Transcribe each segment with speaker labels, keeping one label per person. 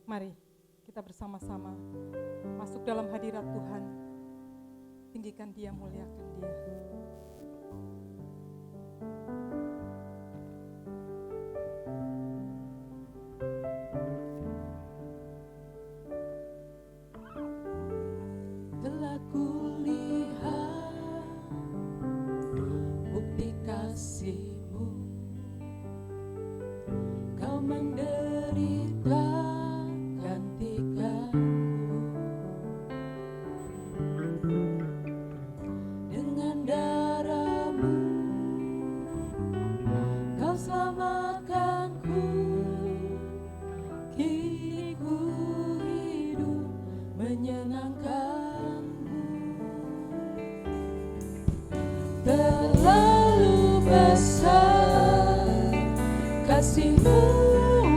Speaker 1: Mari kita bersama-sama masuk dalam hadirat Tuhan. Tinggikan Dia, muliakan Dia.
Speaker 2: Telah kulihat bukti kasih-Mu, Kau menderita gantikanku. Dengan darah-Mu Kau selamatkanku. Kini ku hidup menyenangkan-Mu. Terlalu besar kasih-Mu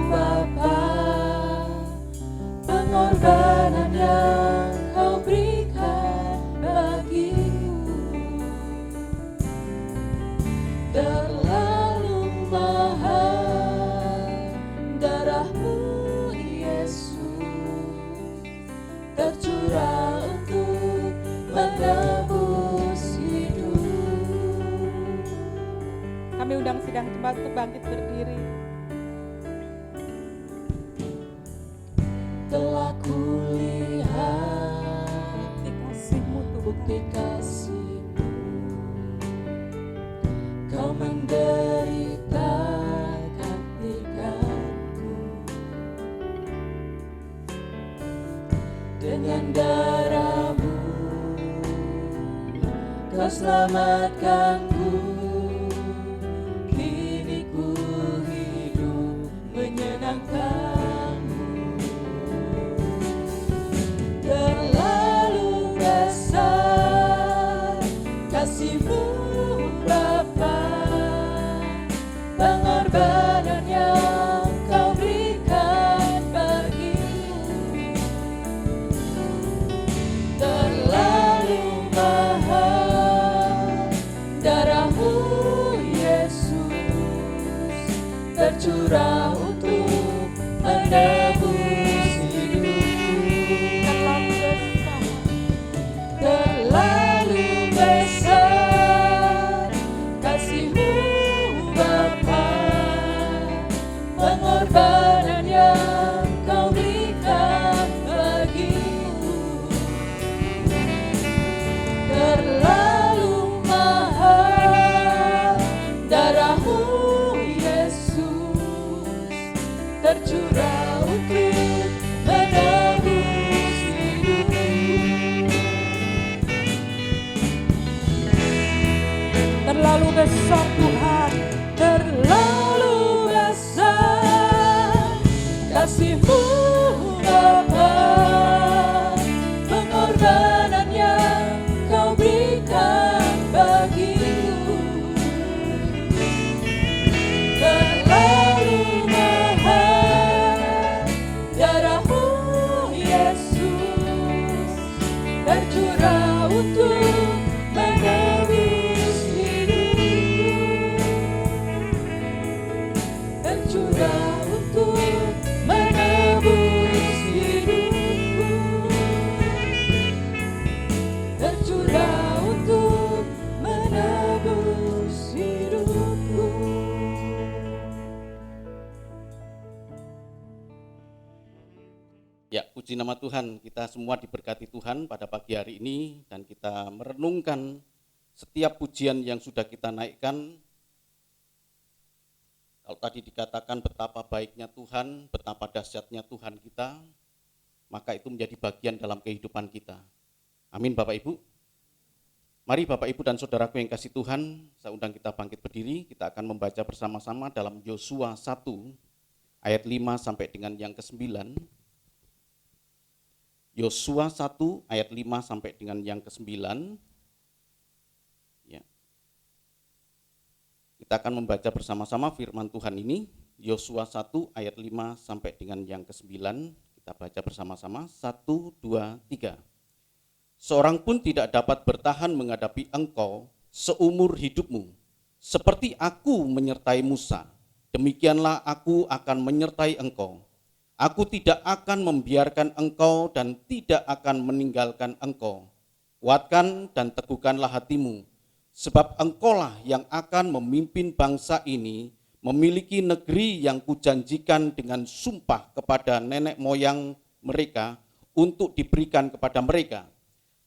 Speaker 2: Bapa, pengorbanan yang Kau berikan bagiku. Terlalu mahal darah-Mu Yesus, tercurah untuk menebus hidup.
Speaker 1: Kami undang sidang jemaat untuk bangkit berdiri.
Speaker 2: Telah kulihat
Speaker 1: Bukti kasih-Mu Tuhan.
Speaker 2: bukti kasih-Mu, Kau menderita gantikanku. Dengan darah-Mu Kau selamatkanku. Kini ku hidup menyenangkan-Mu. Terlalu besar kasih-Mu Bapa, pengorbanan yang Kau berikan bagiku. Terlalu mahal darah-Mu Yesus, tercurah untuk menebus hidupku. Terlalu besar kasih-Mu Bapa, pengorbanan yang Kau berikan bagiku. Terlalu mahal darah-Mu Yesus, tercurah untuk menebus hidupku.
Speaker 1: Terlalu besar Tuhan.
Speaker 2: Terlalu besar kasih-Mu Bapa, pengorbanan yang Kau berikan bagiku. Terlalu mahal darah-Mu Yesus, tercurah untuk menebus hidupku. Tercurah untuk menebus hidupku. Tercurah untuk menebus hidupku.
Speaker 3: Ya, puji nama Tuhan, kita semua diberkati Tuhan pada pagi hari ini dan kita merenungkan setiap pujian yang sudah kita naikkan. Kalau tadi dikatakan betapa baiknya Tuhan, betapa dahsyatnya Tuhan kita, maka itu menjadi bagian dalam kehidupan kita. Amin Bapak Ibu. Mari Bapak Ibu dan saudaraku yang kasih Tuhan, saya undang kita bangkit berdiri, kita akan membaca bersama-sama dalam Yosua 1 ayat 5 sampai dengan yang ke-9. Yosua 1 ayat 5 sampai dengan yang ke-9. Ya. Kita akan membaca bersama-sama firman Tuhan ini, Yosua 1 ayat 5 sampai dengan yang ke-9. Kita baca bersama-sama, 1, 2, 3. Seorang pun tidak dapat bertahan menghadapi engkau seumur hidupmu. Seperti aku menyertai Musa, demikianlah aku akan menyertai engkau. Aku tidak akan membiarkan engkau dan tidak akan meninggalkan engkau. Kuatkan dan teguhkanlah hatimu, sebab engkaulah yang akan memimpin bangsa ini memiliki negeri yang kujanjikan dengan sumpah kepada nenek moyang mereka untuk diberikan kepada mereka.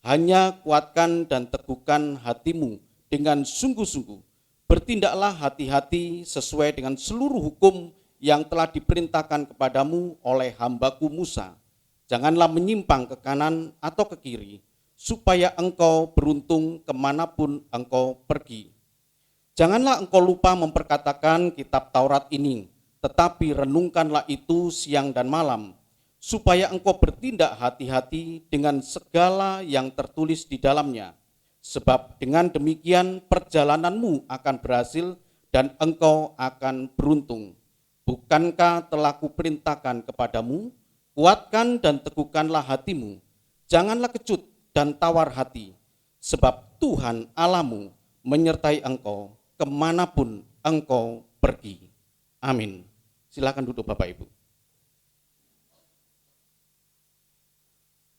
Speaker 3: Hanya kuatkan dan teguhkan hatimu dengan sungguh-sungguh. Bertindaklah hati-hati sesuai dengan seluruh hukum yang telah diperintahkan kepadamu oleh hambaku Musa. Janganlah menyimpang ke kanan atau ke kiri, supaya engkau beruntung kemanapun engkau pergi. Janganlah engkau lupa memperkatakan kitab Taurat ini, tetapi renungkanlah itu siang dan malam, supaya engkau bertindak hati-hati dengan segala yang tertulis di dalamnya. Sebab dengan demikian perjalananmu akan berhasil dan engkau akan beruntung. Bukankah telah kuperintahkan kepadamu, kuatkan dan teguhkanlah hatimu, janganlah kecut dan tawar hati, sebab Tuhan Allahmu menyertai engkau kemanapun engkau pergi. Amin. Silakan duduk Bapak Ibu.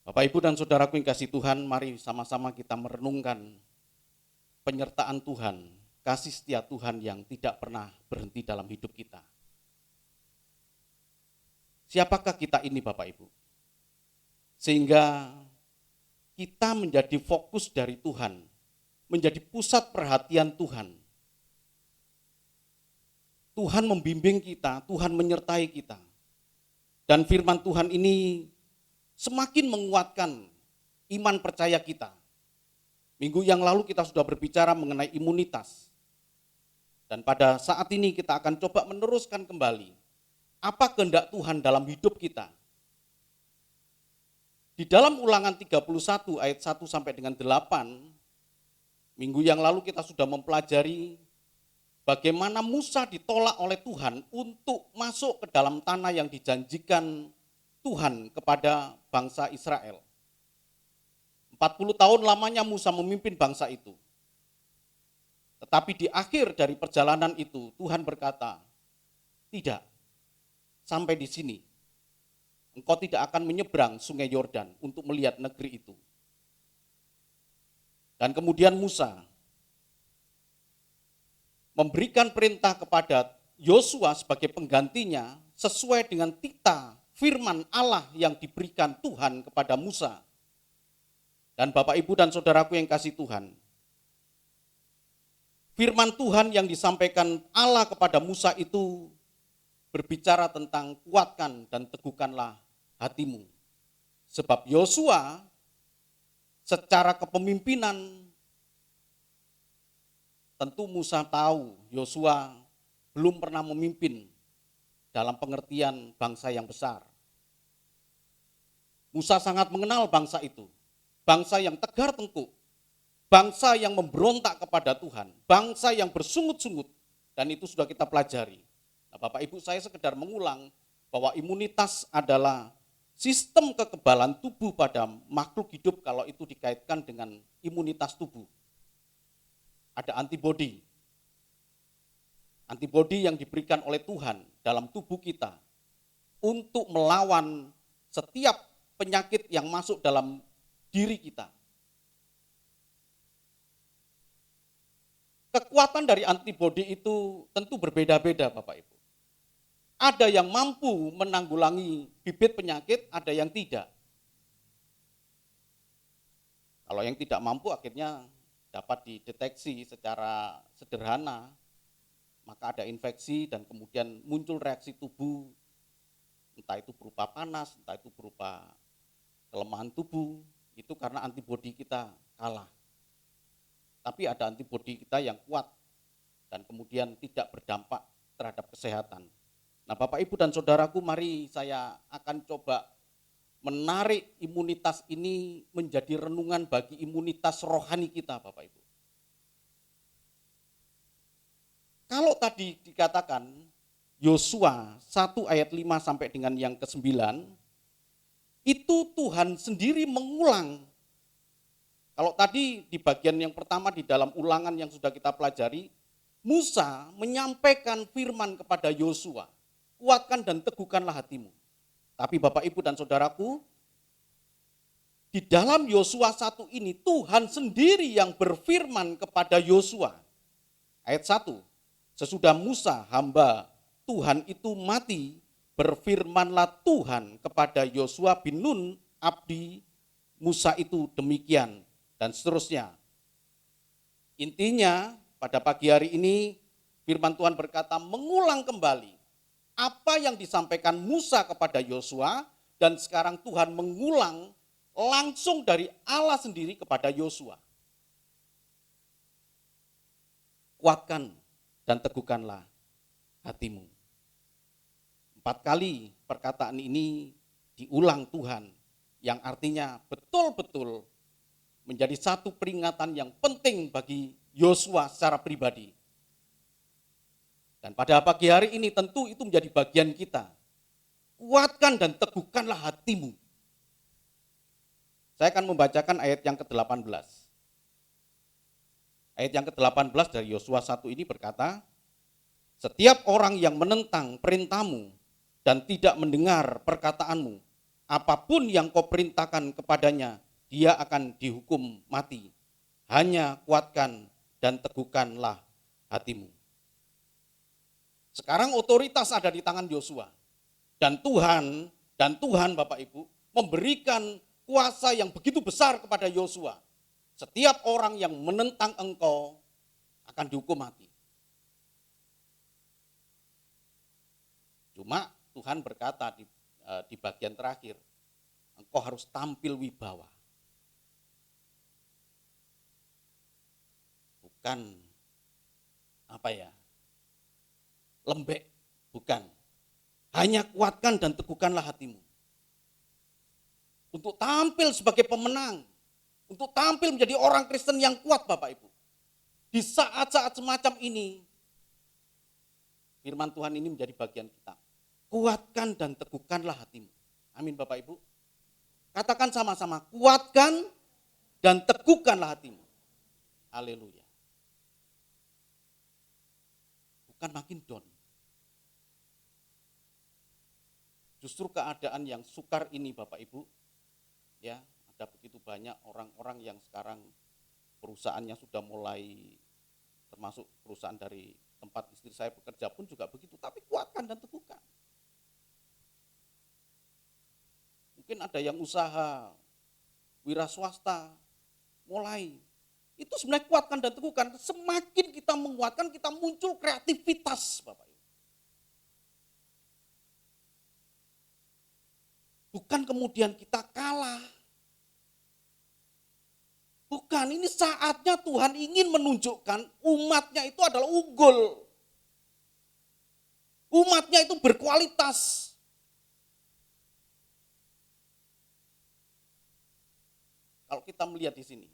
Speaker 3: Bapak Ibu dan saudaraku yang kasih Tuhan, mari sama-sama kita merenungkan penyertaan Tuhan, kasih setia Tuhan yang tidak pernah berhenti dalam hidup kita. Siapakah kita ini Bapak Ibu? Sehingga kita menjadi fokus dari Tuhan, menjadi pusat perhatian Tuhan. Tuhan membimbing kita, Tuhan menyertai kita. Dan firman Tuhan ini semakin menguatkan iman percaya kita. Minggu yang lalu kita sudah berbicara mengenai imunitas. Dan pada saat ini kita akan coba meneruskan kembali apa kehendak Tuhan dalam hidup kita. Di dalam Ulangan 31 ayat 1 sampai dengan 8, minggu yang lalu kita sudah mempelajari bagaimana Musa ditolak oleh Tuhan untuk masuk ke dalam tanah yang dijanjikan Tuhan kepada bangsa Israel. 40 tahun lamanya Musa memimpin bangsa itu. Tetapi di akhir dari perjalanan itu Tuhan berkata, tidak, sampai di sini. Engkau tidak akan menyeberang sungai Yordan untuk melihat negeri itu. Dan kemudian Musa memberikan perintah kepada Yosua sebagai penggantinya sesuai dengan tita firman Allah yang diberikan Tuhan kepada Musa. Dan Bapak Ibu dan saudaraku yang kasih Tuhan, firman Tuhan yang disampaikan Allah kepada Musa itu berbicara tentang kuatkan dan teguhkanlah hatimu. Sebab Yosua secara kepemimpinan, tentu Musa tahu Yosua belum pernah memimpin dalam pengertian bangsa yang besar. Musa sangat mengenal bangsa itu, bangsa yang tegar tengkuk, bangsa yang memberontak kepada Tuhan, bangsa yang bersungut-sungut, dan itu sudah kita pelajari. Nah, Bapak Ibu, saya sekedar mengulang bahwa imunitas adalah sistem kekebalan tubuh pada makhluk hidup kalau itu dikaitkan dengan imunitas tubuh. Ada antibodi. Antibodi yang diberikan oleh Tuhan dalam tubuh kita untuk melawan setiap penyakit yang masuk dalam diri kita. Kekuatan dari antibodi itu tentu berbeda-beda Bapak Ibu. Ada yang mampu menanggulangi bibit penyakit, ada yang tidak. Kalau yang tidak mampu akhirnya dapat dideteksi secara sederhana, maka ada infeksi dan kemudian muncul reaksi tubuh, entah itu berupa panas, entah itu berupa kelemahan tubuh, itu karena antibodi kita kalah. Tapi ada antibodi kita yang kuat dan kemudian tidak berdampak terhadap kesehatan. Nah Bapak Ibu dan Saudaraku, mari saya akan coba menarik imunitas ini menjadi renungan bagi imunitas rohani kita Bapak Ibu. Kalau tadi dikatakan Yosua 1 ayat 5 sampai dengan yang ke-9, itu Tuhan sendiri mengulang. Kalau tadi di bagian yang pertama di dalam ulangan yang sudah kita pelajari, Musa menyampaikan firman kepada Yosua, kuatkan dan teguhkanlah hatimu. Tapi Bapak, Ibu, dan Saudaraku, di dalam Yosua 1 ini Tuhan sendiri yang berfirman kepada Yosua. Ayat 1, sesudah Musa hamba Tuhan itu mati, berfirmanlah Tuhan kepada Yosua bin Nun abdi Musa itu demikian, dan seterusnya. Intinya pada pagi hari ini firman Tuhan berkata mengulang kembali apa yang disampaikan Musa kepada Yosua, dan sekarang Tuhan mengulang langsung dari Allah sendiri kepada Yosua. Kuatkan dan teguhkanlah hatimu. 4 kali perkataan ini diulang Tuhan, yang artinya betul-betul menjadi satu peringatan yang penting bagi Yosua secara pribadi. Dan pada pagi hari ini tentu itu menjadi bagian kita. Kuatkan dan teguhkanlah hatimu. Saya akan membacakan ayat yang ke-18. Ayat yang ke-18 dari Yosua 1 ini berkata, setiap orang yang menentang perintahmu dan tidak mendengar perkataanmu, apapun yang kau perintahkan kepadanya, dia akan dihukum mati. Hanya kuatkan dan teguhkanlah hatimu. Sekarang otoritas ada di tangan Yosua. Dan Tuhan Bapak Ibu memberikan kuasa yang begitu besar kepada Yosua. Setiap orang yang menentang engkau akan dihukum mati. Cuma Tuhan berkata di bagian terakhir, engkau harus tampil wibawa. Bukan lembek, bukan. Hanya kuatkan dan teguhkanlah hatimu. Untuk tampil sebagai pemenang, untuk tampil menjadi orang Kristen yang kuat Bapak Ibu. Di saat-saat semacam ini, firman Tuhan ini menjadi bagian kita. Kuatkan dan teguhkanlah hatimu. Amin Bapak Ibu. Katakan sama-sama, kuatkan dan teguhkanlah hatimu. Haleluya. Bukan makin down. Justru keadaan yang sukar ini Bapak Ibu, ya, ada begitu banyak orang-orang yang sekarang perusahaannya sudah mulai, termasuk perusahaan dari tempat istri saya bekerja pun juga begitu, tapi kuatkan dan teguhkan. Mungkin ada yang usaha wira swasta mulai, itu sebenarnya kuatkan dan teguhkan. Semakin kita menguatkan, kita muncul kreativitas Bapak Ibu. Bukan kemudian kita kalah. Bukan, ini saatnya Tuhan ingin menunjukkan umatnya itu adalah unggul. Umatnya itu berkualitas. Kalau kita melihat di sini.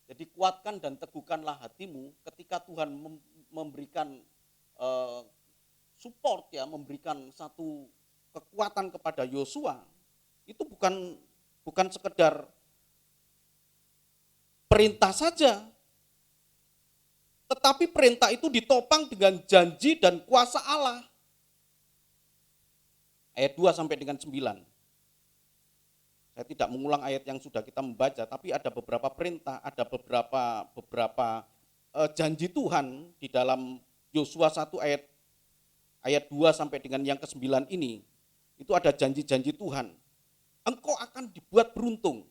Speaker 3: Jadi kuatkan dan teguhkanlah hatimu ketika Tuhan memberikan support, ya, memberikan satu kekuatan kepada Yosua, itu bukan sekedar perintah saja, tetapi perintah itu ditopang dengan janji dan kuasa Allah. Ayat 2 sampai dengan 9. Saya tidak mengulang ayat yang sudah kita membaca, tapi ada beberapa perintah, ada beberapa janji Tuhan di dalam Yosua 1 ayat 2 sampai dengan yang ke-9 ini. Itu ada janji-janji Tuhan. Engkau akan dibuat beruntung.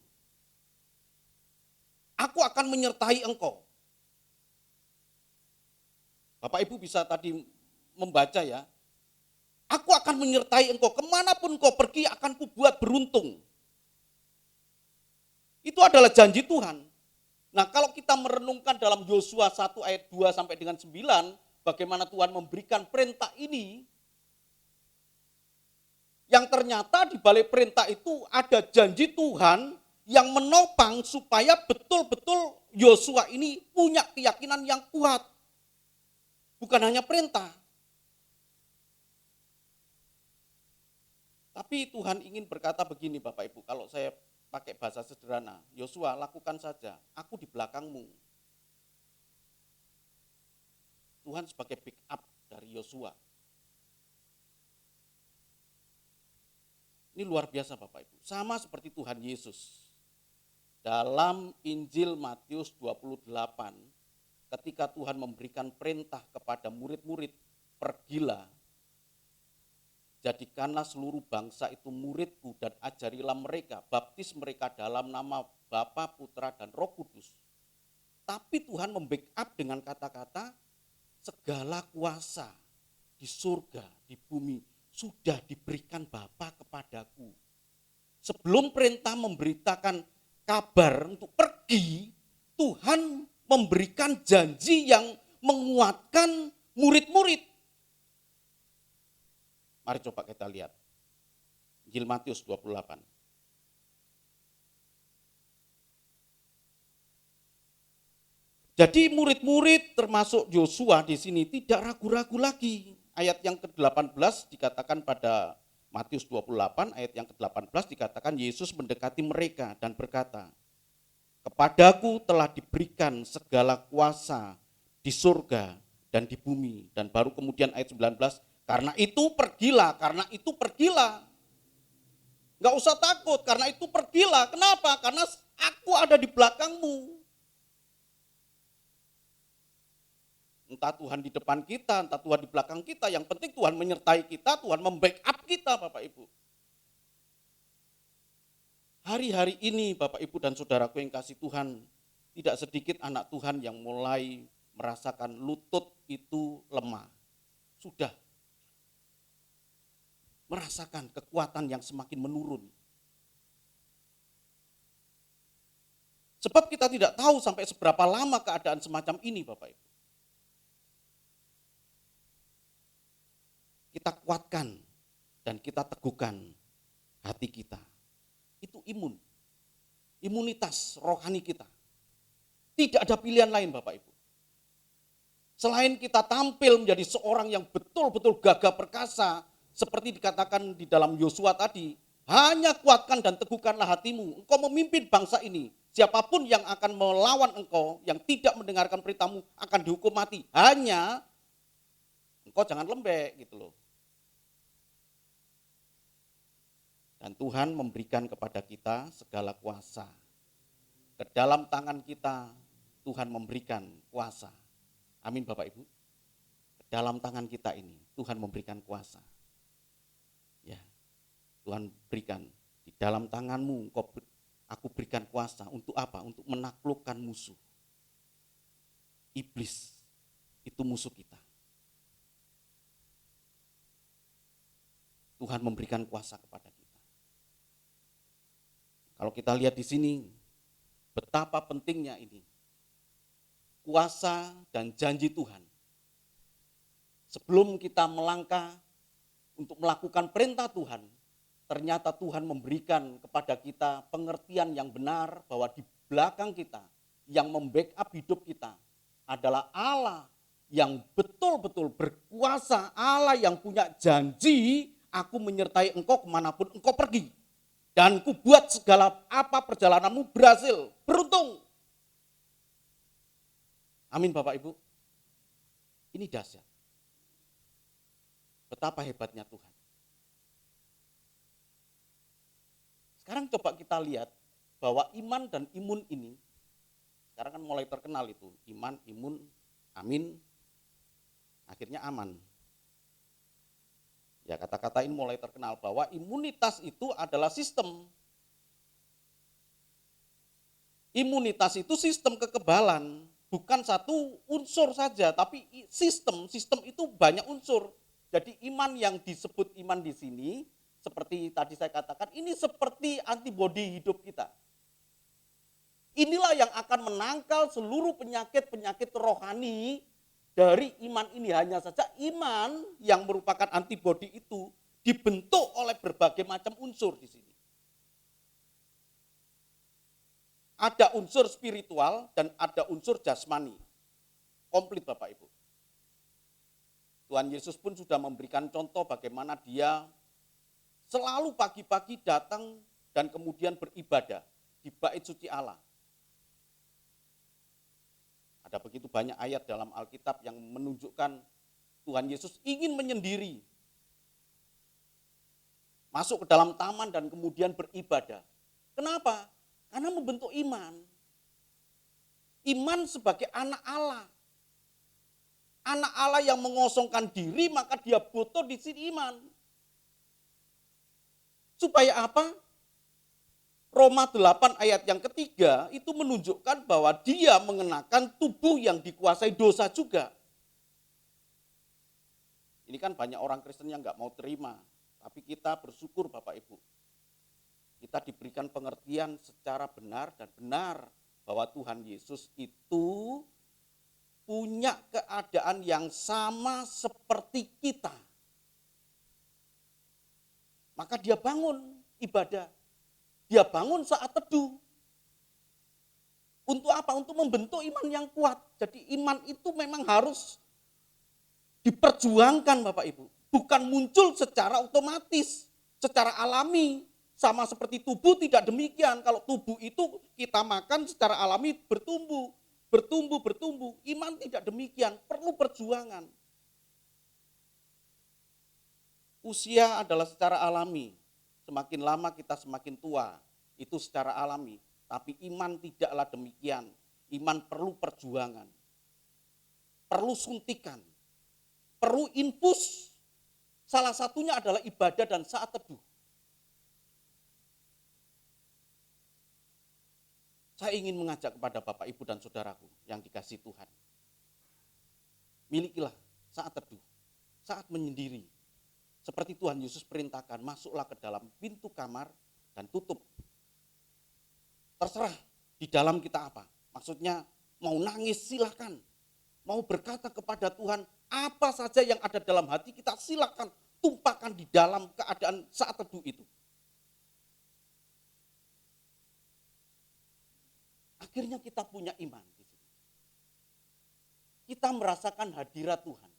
Speaker 3: Aku akan menyertai engkau. Bapak Ibu bisa tadi membaca, ya. Aku akan menyertai engkau. Kemanapun engkau pergi akan kubuat beruntung. Itu adalah janji Tuhan. Nah, kalau kita merenungkan dalam Yosua 1 ayat 2 sampai dengan 9, bagaimana Tuhan memberikan perintah ini, yang ternyata di balik perintah itu ada janji Tuhan yang menopang supaya betul-betul Yosua ini punya keyakinan yang kuat. Bukan hanya perintah. Tapi Tuhan ingin berkata begini Bapak Ibu, kalau saya pakai bahasa sederhana, Yosua lakukan saja, aku di belakangmu. Tuhan sebagai backup dari Yosua. Ini luar biasa Bapak Ibu. Sama seperti Tuhan Yesus. Dalam Injil Matius 28, ketika Tuhan memberikan perintah kepada murid-murid, pergilah, jadikanlah seluruh bangsa itu muridku dan ajarilah mereka, baptis mereka dalam nama Bapa, Putra, dan Roh Kudus. Tapi Tuhan membackup dengan kata-kata, segala kuasa di surga, di bumi, sudah diberikan Bapa kepadaku. Sebelum perintah memberitakan kabar untuk pergi, Tuhan memberikan janji yang menguatkan murid-murid. Mari coba kita lihat. Injil Matius 28. Jadi murid-murid termasuk Yosua di sini tidak ragu-ragu lagi. Ayat yang ke-18 dikatakan pada Matius 28, ayat yang ke-18 dikatakan Yesus mendekati mereka dan berkata, kepadaku telah diberikan segala kuasa di surga dan di bumi. Dan baru kemudian ayat 19, karena itu pergilah, karena itu pergilah. Enggak usah takut, karena itu pergilah. Kenapa? Karena aku ada di belakangmu. Entah Tuhan di depan kita, entah Tuhan di belakang kita. Yang penting Tuhan menyertai kita, Tuhan membackup kita Bapak Ibu. Hari-hari ini Bapak Ibu dan saudaraku yang kasih Tuhan, tidak sedikit anak Tuhan yang mulai merasakan lutut itu lemah. Sudah merasakan kekuatan yang semakin menurun. Sebab kita tidak tahu sampai seberapa lama keadaan semacam ini Bapak Ibu. Kita kuatkan dan kita teguhkan hati kita. Itu imunitas rohani kita. Tidak ada pilihan lain Bapak Ibu. Selain kita tampil menjadi seorang yang betul-betul gagah perkasa, seperti dikatakan di dalam Yosua tadi, hanya kuatkan dan teguhkanlah hatimu. Engkau memimpin bangsa ini. Siapapun yang akan melawan engkau, yang tidak mendengarkan perintahmu akan dihukum mati. Hanya engkau jangan lembek gitu loh. Dan Tuhan memberikan kepada kita segala kuasa. Ke dalam tangan kita Tuhan memberikan kuasa. Amin Bapak Ibu. Ke dalam tangan kita ini Tuhan memberikan kuasa. Ya, Tuhan berikan di dalam tanganmu aku berikan kuasa. Untuk apa? Untuk menaklukkan musuh. Iblis itu musuh kita. Tuhan memberikan kuasa kepada kita. Kalau kita lihat di sini, betapa pentingnya ini. Kuasa dan janji Tuhan. Sebelum kita melangkah untuk melakukan perintah Tuhan, ternyata Tuhan memberikan kepada kita pengertian yang benar bahwa di belakang kita, yang membackup hidup kita adalah Allah yang betul-betul berkuasa, Allah yang punya janji, aku menyertai engkau kemanapun engkau pergi. Dan ku buat segala apa perjalananmu berhasil, beruntung. Amin Bapak Ibu. Ini dahsyat. Betapa hebatnya Tuhan. Sekarang coba kita lihat bahwa iman dan imun ini, sekarang kan mulai terkenal itu, iman, imun, amin, akhirnya aman. Ya kata-kata ini mulai terkenal bahwa imunitas itu adalah sistem. Imunitas itu sistem kekebalan, bukan satu unsur saja, tapi sistem itu banyak unsur. Jadi iman yang disebut iman di sini, seperti tadi saya katakan, ini seperti antibodi hidup kita. Inilah yang akan menangkal seluruh penyakit-penyakit rohani. Dari iman ini, hanya saja iman yang merupakan antibodi itu dibentuk oleh berbagai macam unsur di sini. Ada unsur spiritual dan ada unsur jasmani. Komplit Bapak Ibu. Tuhan Yesus pun sudah memberikan contoh bagaimana dia selalu pagi-pagi datang dan kemudian beribadah di bait suci Allah. Ada begitu banyak ayat dalam Alkitab yang menunjukkan Tuhan Yesus ingin menyendiri. masuk ke dalam taman dan kemudian beribadah. Kenapa? Karena membentuk iman. Iman sebagai anak Allah. Anak Allah yang mengosongkan diri, maka dia butuh di sini iman. Supaya apa? Roma 8 ayat yang ketiga itu menunjukkan bahwa dia mengenakan tubuh yang dikuasai dosa juga. Ini kan banyak orang Kristen yang nggak mau terima, tapi kita bersyukur Bapak Ibu. Kita diberikan pengertian secara benar dan benar bahwa Tuhan Yesus itu punya keadaan yang sama seperti kita. Maka dia bangun ibadah. Dia bangun saat teduh. Untuk apa? Untuk membentuk iman yang kuat. Jadi iman itu memang harus diperjuangkan Bapak Ibu. Bukan muncul secara otomatis, secara alami. Sama seperti tubuh tidak demikian. Kalau tubuh itu kita makan secara alami bertumbuh. Iman tidak demikian, perlu perjuangan. Usia adalah secara alami. Semakin lama kita semakin tua, itu secara alami. Tapi iman tidaklah demikian. Iman perlu perjuangan. Perlu suntikan. Perlu infus. Salah satunya adalah ibadah dan saat teduh. Saya ingin mengajak kepada Bapak, Ibu, dan Saudaraku yang dikasihi Tuhan. Milikilah saat teduh, saat menyendiri. Seperti Tuhan Yesus perintahkan, masuklah ke dalam pintu kamar dan tutup. Terserah di dalam kita apa. Maksudnya mau nangis silakan. Mau berkata kepada Tuhan, apa saja yang ada dalam hati kita silakan tumpahkan di dalam keadaan saat teduh itu. Akhirnya kita punya iman di sini. Kita merasakan hadirat Tuhan.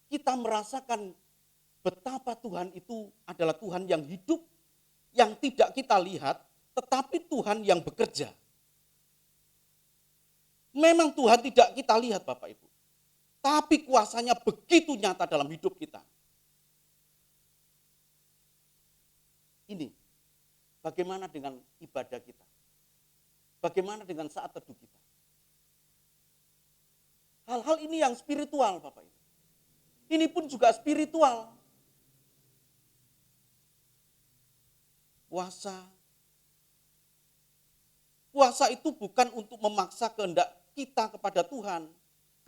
Speaker 3: Kita merasakan betapa Tuhan itu adalah Tuhan yang hidup, yang tidak kita lihat, tetapi Tuhan yang bekerja. Memang Tuhan tidak kita lihat Bapak Ibu, tapi kuasanya begitu nyata dalam hidup kita. Ini, bagaimana dengan ibadah kita? Bagaimana dengan saat teduh kita? Hal-hal ini yang spiritual Bapak Ibu. Ini pun juga spiritual. Puasa itu bukan untuk memaksa kehendak kita kepada Tuhan.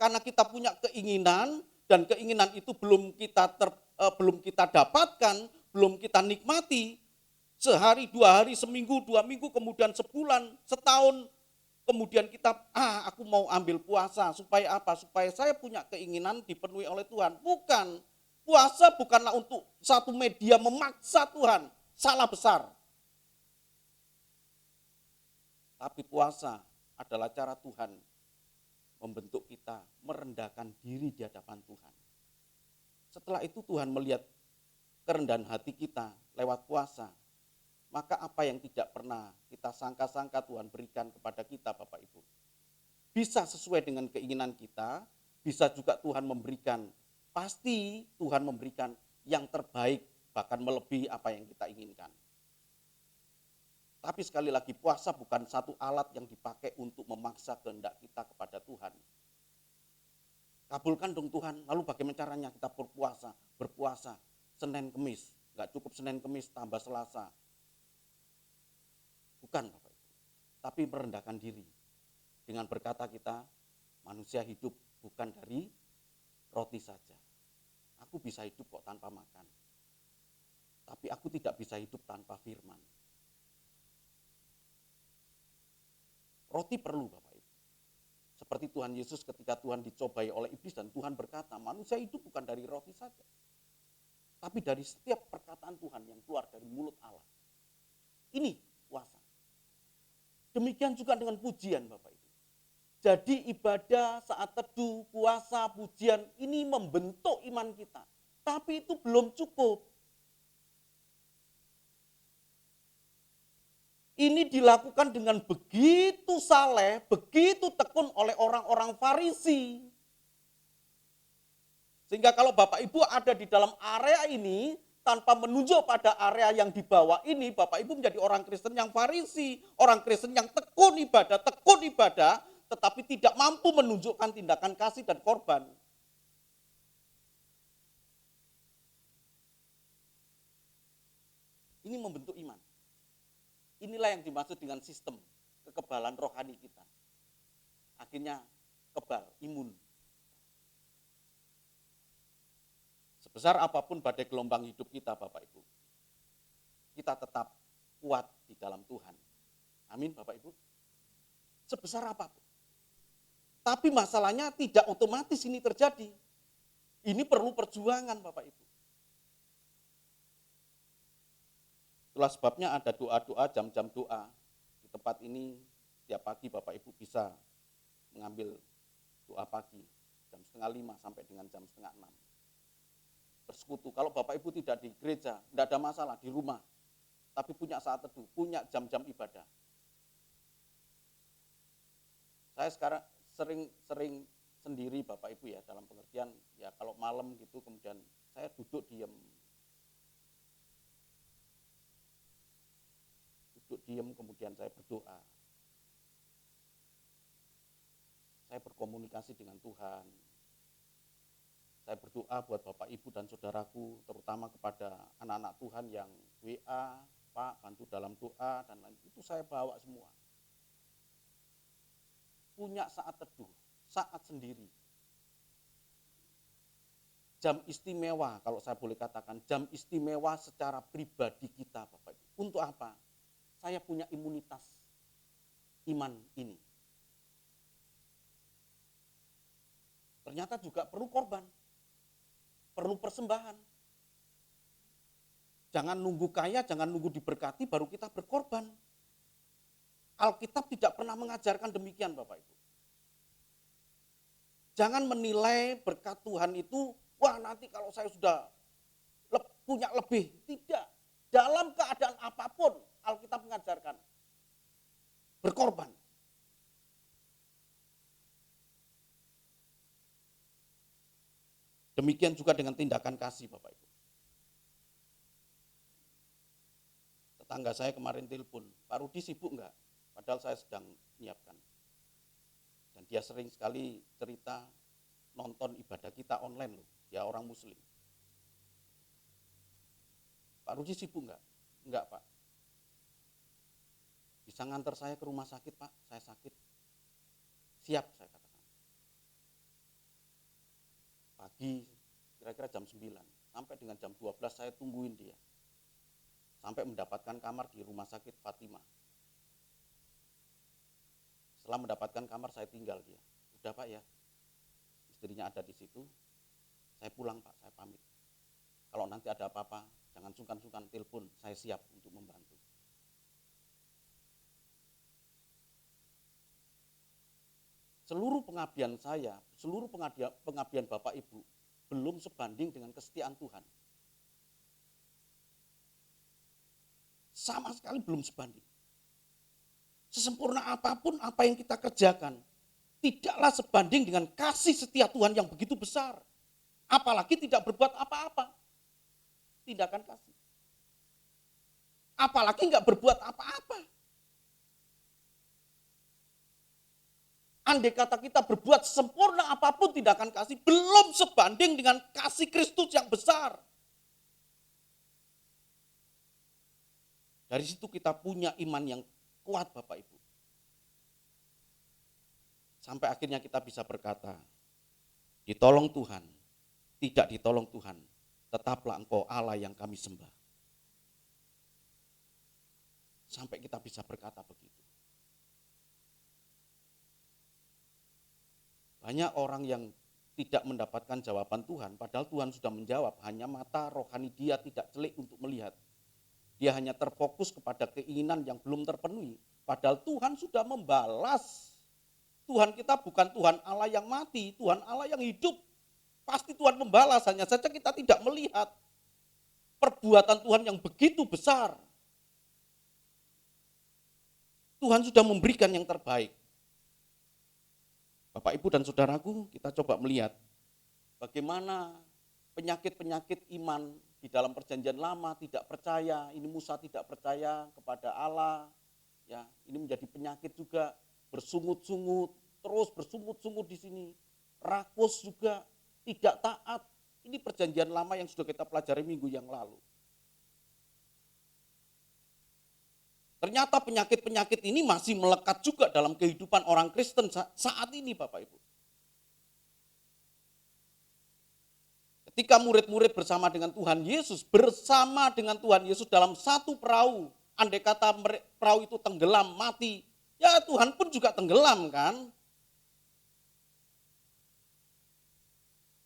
Speaker 3: Karena kita punya keinginan dan keinginan itu belum kita dapatkan, belum kita nikmati. Sehari, 2 hari, seminggu, 2 minggu, kemudian sebulan, setahun. Kemudian kita, aku mau ambil puasa. Supaya apa? Supaya saya punya keinginan dipenuhi oleh Tuhan. Bukan. Puasa bukanlah untuk satu media memaksa Tuhan. Salah besar. Tapi puasa adalah cara Tuhan membentuk kita, merendahkan diri di hadapan Tuhan. Setelah itu Tuhan melihat kerendahan hati kita lewat puasa. Maka apa yang tidak pernah kita sangka-sangka Tuhan berikan kepada kita Bapak Ibu. Bisa sesuai dengan keinginan kita, bisa juga Tuhan memberikan, pasti Tuhan memberikan yang terbaik, bahkan melebihi apa yang kita inginkan. Tapi sekali lagi puasa bukan satu alat yang dipakai untuk memaksa kehendak kita kepada Tuhan. Kabulkan dong Tuhan, lalu bagaimana caranya kita berpuasa, Senin Kemis, gak cukup Senin Kemis tambah Selasa. Bukan Bapak Ibu, tapi merendahkan diri. Dengan berkata kita, manusia hidup bukan dari roti saja. Aku bisa hidup kok tanpa makan. Tapi aku tidak bisa hidup tanpa firman. Roti perlu Bapak Ibu. Seperti Tuhan Yesus ketika Tuhan dicobai oleh iblis dan Tuhan berkata, manusia hidup bukan dari roti saja. Tapi dari setiap perkataan Tuhan yang keluar dari mulut Allah. Ini puasa. Demikian juga dengan pujian Bapak Ibu. Jadi ibadah, saat teduh, puasa, pujian ini membentuk iman kita. Tapi itu belum cukup. Ini dilakukan dengan begitu saleh, begitu tekun oleh orang-orang Farisi. Sehingga kalau Bapak Ibu ada di dalam area ini, tanpa menunjuk pada area yang di bawah ini, Bapak Ibu menjadi orang Kristen yang Farisi, orang Kristen yang tekun ibadah, tetapi tidak mampu menunjukkan tindakan kasih dan korban. Ini membentuk iman. Inilah yang dimaksud dengan sistem kekebalan rohani kita. Akhirnya kebal, imun. Sebesar apapun badai gelombang hidup kita, Bapak Ibu, kita tetap kuat di dalam Tuhan. Amin, Bapak Ibu. Sebesar apapun. Tapi masalahnya tidak otomatis ini terjadi. Ini perlu perjuangan, Bapak Ibu. Itulah sebabnya ada doa-doa, jam-jam doa. Di tempat ini setiap pagi Bapak Ibu bisa mengambil doa pagi jam 4:30 sampai dengan jam 5:30. Bersekutu. Kalau Bapak Ibu tidak di gereja, tidak ada masalah, di rumah. Tapi punya saat teduh, punya jam-jam ibadah. Saya sekarang sering sendiri Bapak Ibu ya, dalam pengertian ya kalau malam gitu kemudian saya duduk diam. Kemudian saya berdoa. Saya berkomunikasi dengan Tuhan. Saya berdoa buat Bapak Ibu dan saudaraku, terutama kepada anak-anak Tuhan yang WA, Pak bantu dalam doa dan lain. Itu saya bawa semua. Punya saat teduh, saat sendiri. Jam istimewa, kalau saya boleh katakan, jam istimewa secara pribadi kita Bapak Ibu. Untuk apa? Saya punya imunitas iman ini. Ternyata juga perlu korban, perlu persembahan. Jangan nunggu kaya, jangan nunggu diberkati, baru kita berkorban. Alkitab tidak pernah mengajarkan demikian Bapak Ibu. Jangan menilai berkat Tuhan itu, wah nanti kalau saya sudah punya lebih. Tidak. Dalam keadaan apapun, Alkitab mengajarkan berkorban. Demikian juga dengan tindakan kasih Bapak Ibu. Tetangga saya kemarin telepon, Pak Rudi sibuk enggak? Padahal saya sedang menyiapkan. Dan dia sering sekali cerita nonton ibadah kita online loh, dia orang muslim. Pak Rudi sibuk enggak? Enggak Pak. Bisa nganter saya ke rumah sakit Pak, saya sakit. Siap saya katakan. Pagi kira-kira jam 9 sampai dengan jam 12 saya tungguin dia. Sampai mendapatkan kamar di rumah sakit Fatimah. Setelah mendapatkan kamar saya tinggal dia. Udah Pak ya, istrinya ada di situ. Saya pulang Pak, saya pamit. Kalau nanti ada apa-apa, jangan sungkan-sungkan telepon, saya siap untuk membantu. Seluruh pengabdian saya, seluruh pengabdian Bapak Ibu, belum sebanding dengan kesetiaan Tuhan. Sama sekali belum sebanding. Sesempurna apapun apa yang kita kerjakan, tidaklah sebanding dengan kasih setia Tuhan yang begitu besar. Apalagi tidak berbuat apa-apa. Tindakan kasih. Apalagi nggak berbuat apa-apa. Andai kata kita berbuat sempurna apapun tindakan kasih, belum sebanding dengan kasih Kristus yang besar. Dari situ kita punya iman yang kuat Bapak Ibu. Sampai akhirnya kita bisa berkata, ditolong Tuhan, tidak ditolong Tuhan, tetaplah Engkau Allah yang kami sembah. Sampai kita bisa berkata begitu. Banyak orang yang tidak mendapatkan jawaban Tuhan, padahal Tuhan sudah menjawab, hanya mata rohani dia tidak celik untuk melihat. Dia hanya terfokus kepada keinginan yang belum terpenuhi, padahal Tuhan sudah membalas. Tuhan kita bukan Tuhan Allah yang mati, Tuhan Allah yang hidup. Pasti Tuhan membalas, hanya saja kita tidak melihat perbuatan Tuhan yang begitu besar. Tuhan sudah memberikan yang terbaik. Bapak, Ibu, dan saudaraku, kita coba melihat bagaimana penyakit-penyakit iman di dalam perjanjian lama, tidak percaya, ini Musa tidak percaya kepada Allah, ya, ini menjadi penyakit juga, bersungut-sungut, terus bersungut-sungut di sini, rakus juga, tidak taat. Ini perjanjian lama yang sudah kita pelajari minggu yang lalu. Ternyata penyakit-penyakit ini masih melekat juga dalam kehidupan orang Kristen saat ini, Bapak Ibu. Ketika murid-murid bersama dengan Tuhan Yesus dalam satu perahu, andai kata perahu itu tenggelam, mati, ya Tuhan pun juga tenggelam kan.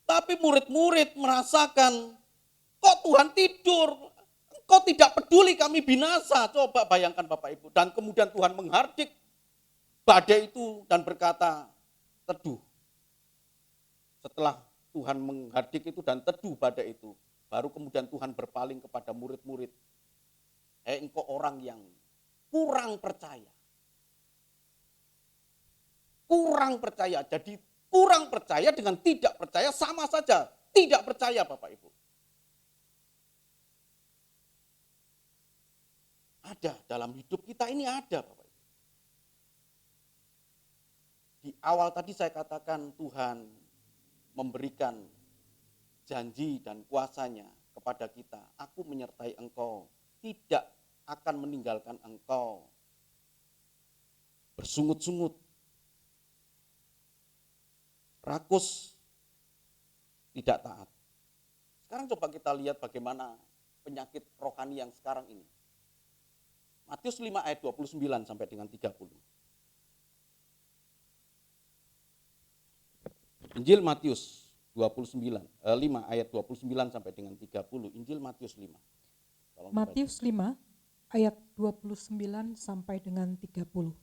Speaker 3: Tapi murid-murid merasakan, kok Tuhan tidur, kok tidak peduli kami binasa. Coba bayangkan Bapak Ibu. Dan kemudian Tuhan menghardik badai itu dan berkata, teduh. Setelah Tuhan menghardik itu dan teduh badai itu, baru kemudian Tuhan berpaling kepada murid-murid. Engkau orang yang kurang percaya. Kurang percaya, jadi kurang percaya dengan tidak percaya sama saja. Tidak percaya Bapak Ibu. Ada dalam hidup kita ini ada Bapak Ibu. Di awal tadi saya katakan Tuhan memberikan janji dan kuasanya kepada kita. Aku menyertai engkau, tidak akan meninggalkan engkau. Bersungut-sungut, rakus, tidak taat. Sekarang coba kita lihat bagaimana penyakit rohani yang sekarang ini. Matius 5 ayat 29 sampai dengan 30. Injil Matius 5 ayat 29 sampai dengan 30. Injil Matius 5.
Speaker 1: Matius 5 ayat 29 sampai dengan 30.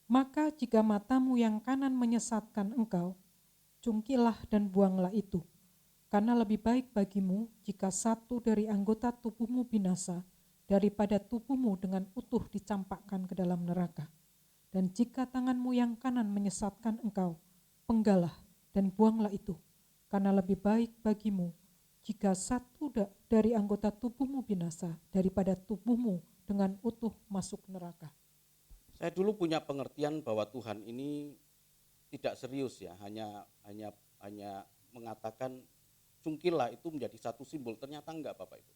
Speaker 1: Maka jika matamu yang kanan menyesatkan engkau, cungkilah dan buanglah itu. Karena lebih baik bagimu jika satu dari anggota tubuhmu binasa, daripada tubuhmu dengan utuh dicampakkan ke dalam neraka. Dan jika tanganmu yang kanan menyesatkan engkau, penggalah dan buanglah itu. Karena lebih baik bagimu jika satu dari anggota tubuhmu binasa, daripada tubuhmu dengan utuh masuk neraka.
Speaker 3: Saya dulu punya pengertian bahwa Tuhan ini tidak serius ya, hanya mengatakan cungkillah itu menjadi satu simbol. Ternyata enggak Bapak Ibu.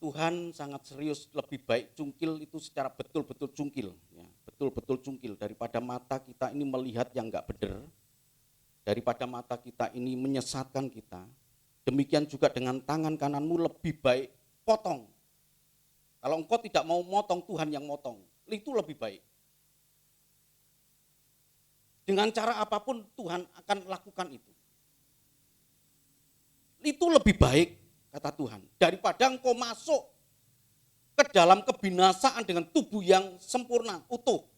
Speaker 3: Tuhan sangat serius, lebih baik cungkil itu secara betul-betul cungkil, ya, betul-betul cungkil daripada mata kita ini melihat yang enggak benar, daripada mata kita ini menyesatkan kita. Demikian juga dengan tangan kananmu lebih baik potong. Kalau engkau tidak mau motong, Tuhan yang motong. Itu lebih baik. Dengan cara apapun Tuhan akan lakukan itu. Itu lebih baik, kata Tuhan, daripada engkau masuk ke dalam kebinasaan dengan tubuh yang sempurna, utuh.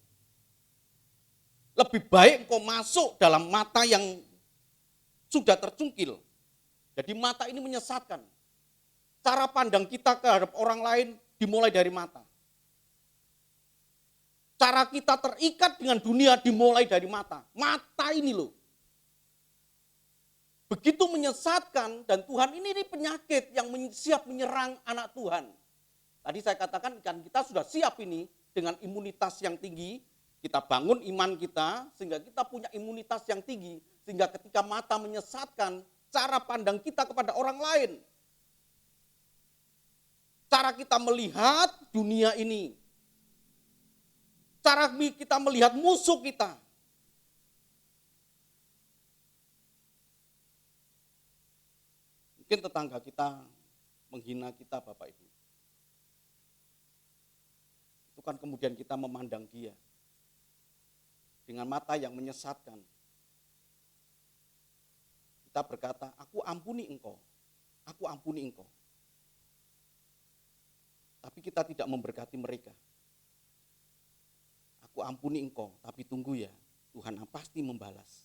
Speaker 3: Lebih baik engkau masuk dalam mata yang sudah tercungkil. Jadi mata ini menyesatkan. Cara pandang kita terhadap orang lain dimulai dari mata. Cara kita terikat dengan dunia dimulai dari mata. Mata ini loh. Begitu menyesatkan, dan Tuhan ini penyakit yang siap menyerang anak Tuhan. Tadi saya katakan kan kita sudah siap ini dengan imunitas yang tinggi. Kita bangun iman kita sehingga kita punya imunitas yang tinggi. Sehingga ketika mata menyesatkan, cara pandang kita kepada orang lain, cara kita melihat dunia ini, cara kita melihat musuh kita. Mungkin tetangga kita menghina kita Bapak Ibu. Itu kan kemudian kita memandang dia dengan mata yang menyesatkan. Kita berkata, aku ampuni engkau, aku ampuni engkau. Tapi kita tidak memberkati mereka. Aku ampuni engkau, tapi tunggu ya, Tuhan pasti membalas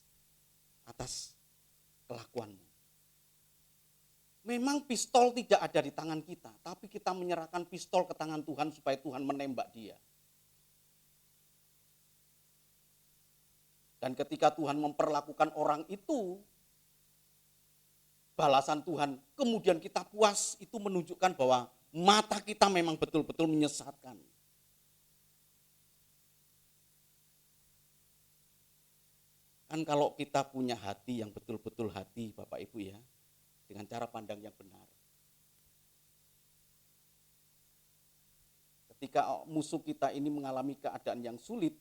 Speaker 3: atas kelakuanmu. Memang pistol tidak ada di tangan kita, tapi kita menyerahkan pistol ke tangan Tuhan supaya Tuhan menembak dia. Dan ketika Tuhan memperlakukan orang itu balasan Tuhan, kemudian kita puas, itu menunjukkan bahwa mata kita memang betul-betul menyesatkan. Kan kalau kita punya hati yang betul-betul hati Bapak Ibu ya, dengan cara pandang yang benar. Ketika musuh kita ini mengalami keadaan yang sulit,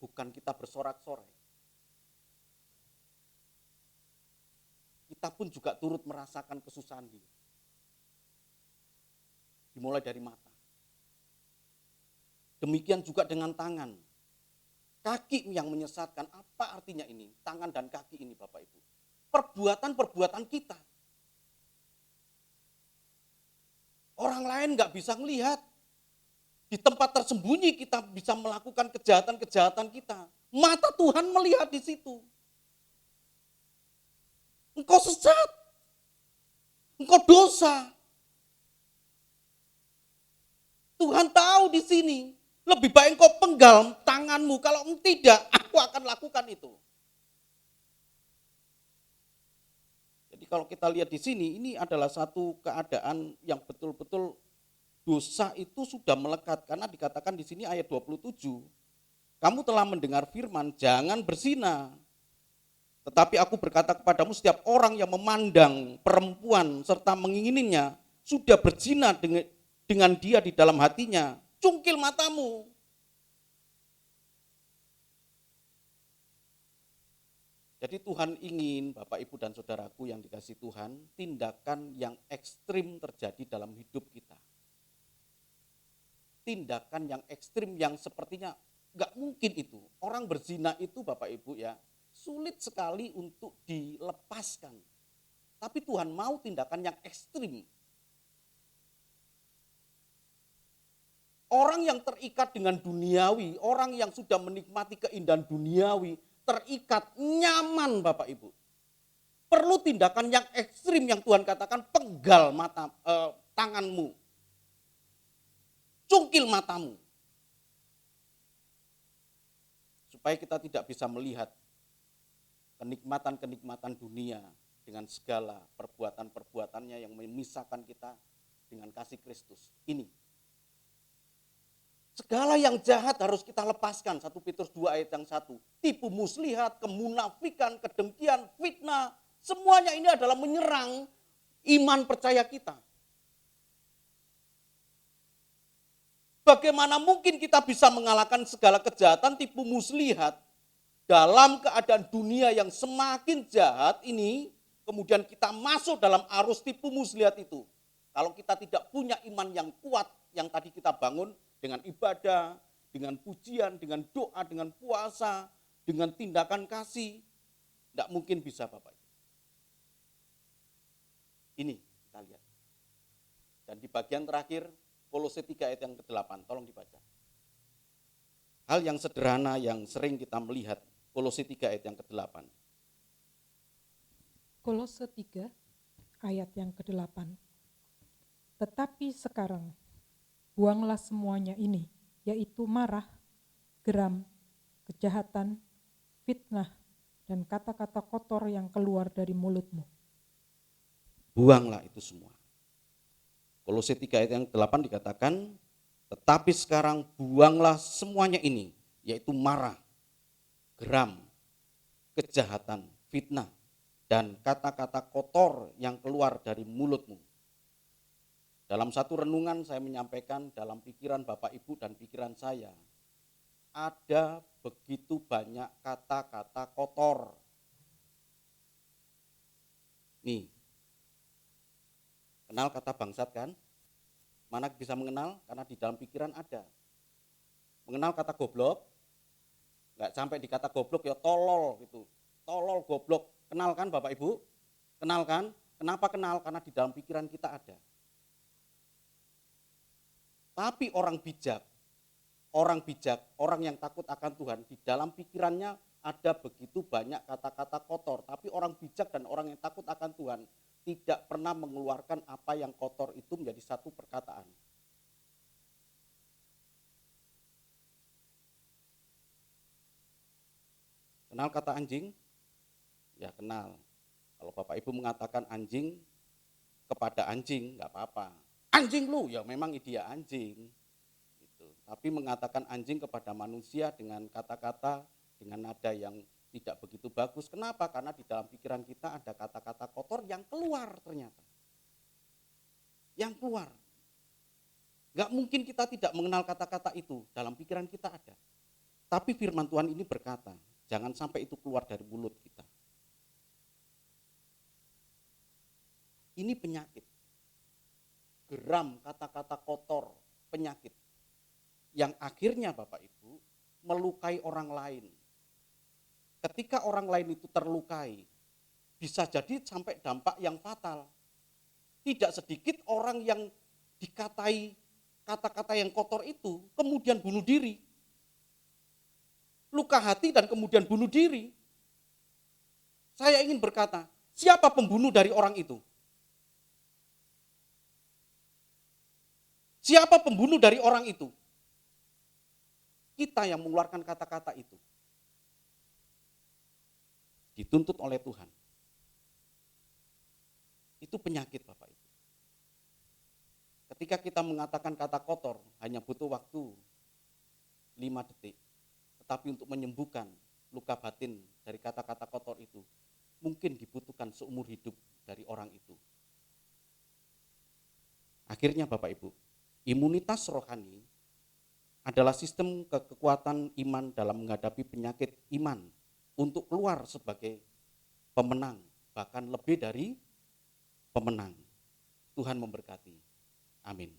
Speaker 3: bukan kita bersorak-sorai. Kita pun juga turut merasakan kesusahan dia. Dimulai dari mata. Demikian juga dengan tangan. Kaki yang menyesatkan, apa artinya ini? Tangan dan kaki ini Bapak Ibu. Perbuatan-perbuatan kita. Orang lain nggak bisa melihat. Di tempat tersembunyi kita bisa melakukan kejahatan-kejahatan kita. Mata Tuhan melihat di situ. Engkau sesat. Engkau dosa. Tuhan tahu di sini. Lebih baik engkau penggal tanganmu. Kalau tidak, aku akan lakukan itu. Jadi kalau kita lihat di sini, ini adalah satu keadaan yang betul-betul dosa itu sudah melekat. Karena dikatakan di sini ayat 27, kamu telah mendengar firman, jangan berzina. Tetapi aku berkata kepadamu, setiap orang yang memandang perempuan serta mengingininya, sudah berzina dengan dia di dalam hatinya. Cungkil matamu. Jadi Tuhan ingin Bapak Ibu dan Saudaraku yang dikasihi Tuhan, tindakan yang ekstrim terjadi dalam hidup kita. Tindakan yang ekstrim yang sepertinya gak mungkin itu. Orang berzina itu Bapak Ibu ya, sulit sekali untuk dilepaskan. Tapi Tuhan mau tindakan yang ekstrim. Orang yang terikat dengan duniawi, orang yang sudah menikmati keindahan duniawi, terikat, nyaman Bapak Ibu. Perlu tindakan yang ekstrim yang Tuhan katakan, penggal tanganmu. Cungkil matamu. Supaya kita tidak bisa melihat kenikmatan-kenikmatan dunia dengan segala perbuatan-perbuatannya yang memisahkan kita dengan kasih Kristus. Ini. Segala yang jahat harus kita lepaskan. 1 Petrus 2 ayat yang 1. Tipu muslihat, kemunafikan, kedengkian, fitnah. Semuanya ini adalah menyerang iman percaya kita. Bagaimana mungkin kita bisa mengalahkan segala kejahatan tipu muslihat dalam keadaan dunia yang semakin jahat ini, kemudian kita masuk dalam arus tipu muslihat itu. Kalau kita tidak punya iman yang kuat yang tadi kita bangun, dengan ibadah, dengan pujian, dengan doa, dengan puasa, dengan tindakan kasih, tidak mungkin bisa Bapak. Ini kita lihat. Dan di bagian terakhir, Kolose 3 ayat yang ke-8, tolong dibaca. Hal yang sederhana yang sering kita melihat, Kolose 3 ayat yang ke-8.
Speaker 1: Kolose 3 ayat yang ke-8. Tetapi sekarang, buanglah semuanya ini, yaitu marah, geram, kejahatan, fitnah, dan kata-kata kotor yang keluar dari mulutmu.
Speaker 3: Buanglah itu semua. Kolose 3 ayat yang ke-8 dikatakan, tetapi sekarang buanglah semuanya ini, yaitu marah, geram, kejahatan, fitnah, dan kata-kata kotor yang keluar dari mulutmu. Dalam satu renungan saya menyampaikan dalam pikiran Bapak Ibu dan pikiran saya, ada begitu banyak kata-kata kotor. Nih, kenal kata bangsat kan? Mana bisa mengenal? Karena di dalam pikiran ada. Mengenal kata goblok? Enggak sampai di kata goblok ya tolol gitu. Tolol, goblok. Kenal kan Bapak Ibu? Kenal kan? Kenapa kenal? Karena di dalam pikiran kita ada. Tapi orang bijak, orang yang takut akan Tuhan, di dalam pikirannya ada begitu banyak kata-kata kotor. Tapi orang bijak dan orang yang takut akan Tuhan tidak pernah mengeluarkan apa yang kotor itu menjadi satu perkataan. Kenal kata anjing? Ya kenal. Kalau Bapak Ibu mengatakan anjing kepada anjing, nggak apa-apa. Anjing lu, ya memang dia anjing. Gitu. Tapi mengatakan anjing kepada manusia dengan kata-kata, dengan nada yang tidak begitu bagus. Kenapa? Karena di dalam pikiran kita ada kata-kata kotor yang keluar ternyata. Yang keluar. Nggak mungkin kita tidak mengenal kata-kata itu, dalam pikiran kita ada. Tapi firman Tuhan ini berkata, jangan sampai itu keluar dari mulut kita. Ini penyakit. Geram, kata-kata kotor, penyakit. Yang akhirnya Bapak Ibu melukai orang lain. Ketika orang lain itu terlukai, bisa jadi sampai dampak yang fatal. Tidak sedikit orang yang dikatai kata-kata yang kotor itu, kemudian bunuh diri. Luka hati dan kemudian bunuh diri. Saya ingin berkata, siapa pembunuh dari orang itu? Siapa pembunuh dari orang itu? Kita yang mengeluarkan kata-kata itu. Dituntut oleh Tuhan. Itu penyakit Bapak Ibu. Ketika kita mengatakan kata kotor, hanya butuh waktu 5 detik. Tetapi untuk menyembuhkan luka batin dari kata-kata kotor itu, mungkin dibutuhkan seumur hidup dari orang itu. Akhirnya Bapak Ibu, imunitas rohani adalah sistem kekuatan iman dalam menghadapi penyakit iman untuk keluar sebagai pemenang, bahkan lebih dari pemenang. Tuhan memberkati. Amin.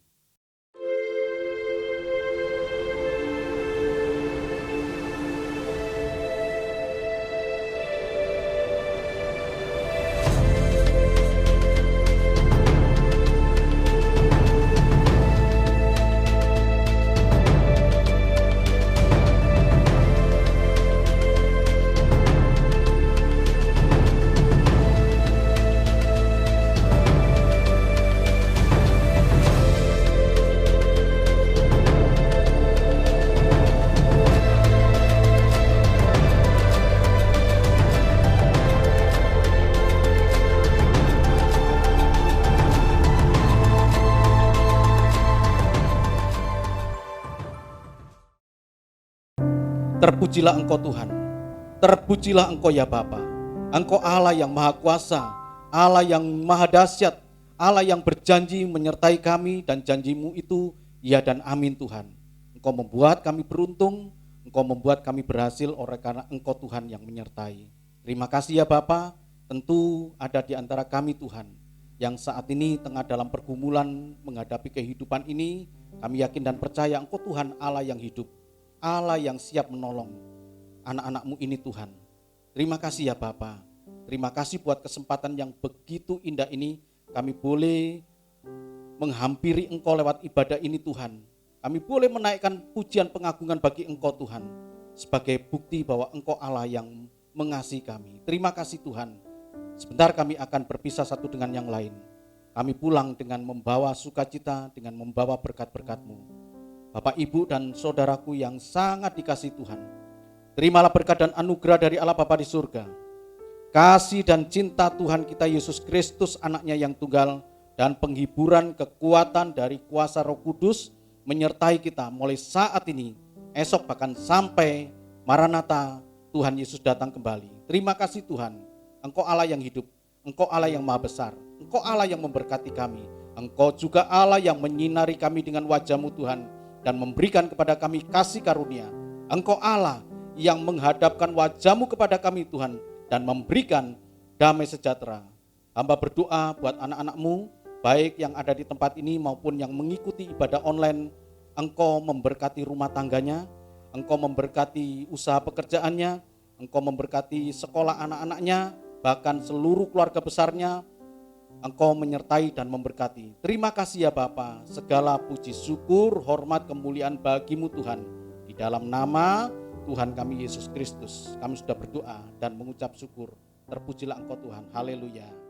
Speaker 3: Terpujilah Engkau Tuhan, terpujilah Engkau ya Bapa. Engkau Allah yang Maha Kuasa, Allah yang Maha Dahsyat, Allah yang berjanji menyertai kami dan janji-Mu itu ya dan amin Tuhan. Engkau membuat kami beruntung, Engkau membuat kami berhasil oleh karena Engkau Tuhan yang menyertai. Terima kasih ya Bapa. Tentu ada di antara kami Tuhan yang saat ini tengah dalam pergumulan menghadapi kehidupan ini. Kami yakin dan percaya Engkau Tuhan Allah yang hidup, Allah yang siap menolong anak-anak-Mu ini Tuhan. Terima kasih ya Bapa. Terima kasih buat kesempatan yang begitu indah ini. Kami boleh menghampiri Engkau lewat ibadah ini Tuhan. Kami boleh menaikkan pujian pengagungan bagi Engkau Tuhan. Sebagai bukti bahwa Engkau Allah yang mengasihi kami. Terima kasih Tuhan. Sebentar kami akan berpisah satu dengan yang lain. Kami pulang dengan membawa sukacita, dengan membawa berkat-berkat-Mu. Bapak, Ibu, dan saudaraku yang sangat dikasihi Tuhan, terimalah berkat dan anugerah dari Allah Bapa di surga. Kasih dan cinta Tuhan kita Yesus Kristus, anaknya yang tunggal, dan penghiburan kekuatan dari kuasa Roh Kudus menyertai kita mulai saat ini, esok bahkan sampai Maranatha, Tuhan Yesus datang kembali. Terima kasih Tuhan, Engkau Allah yang hidup, Engkau Allah yang maha besar, Engkau Allah yang memberkati kami, Engkau juga Allah yang menyinari kami dengan wajah-Mu Tuhan, dan memberikan kepada kami kasih karunia. Engkau Allah yang menghadapkan wajah-Mu kepada kami Tuhan, dan memberikan damai sejahtera. Hamba berdoa buat anak-anak-Mu, baik yang ada di tempat ini maupun yang mengikuti ibadah online. Engkau memberkati rumah tangganya, Engkau memberkati usaha pekerjaannya, Engkau memberkati sekolah anak-anaknya, bahkan seluruh keluarga besarnya. Engkau menyertai dan memberkati. Terima kasih ya Bapa. Segala puji syukur, hormat, kemuliaan bagi-Mu Tuhan. Di dalam nama Tuhan kami Yesus Kristus, kami sudah berdoa dan mengucap syukur. Terpujilah Engkau Tuhan. Haleluya.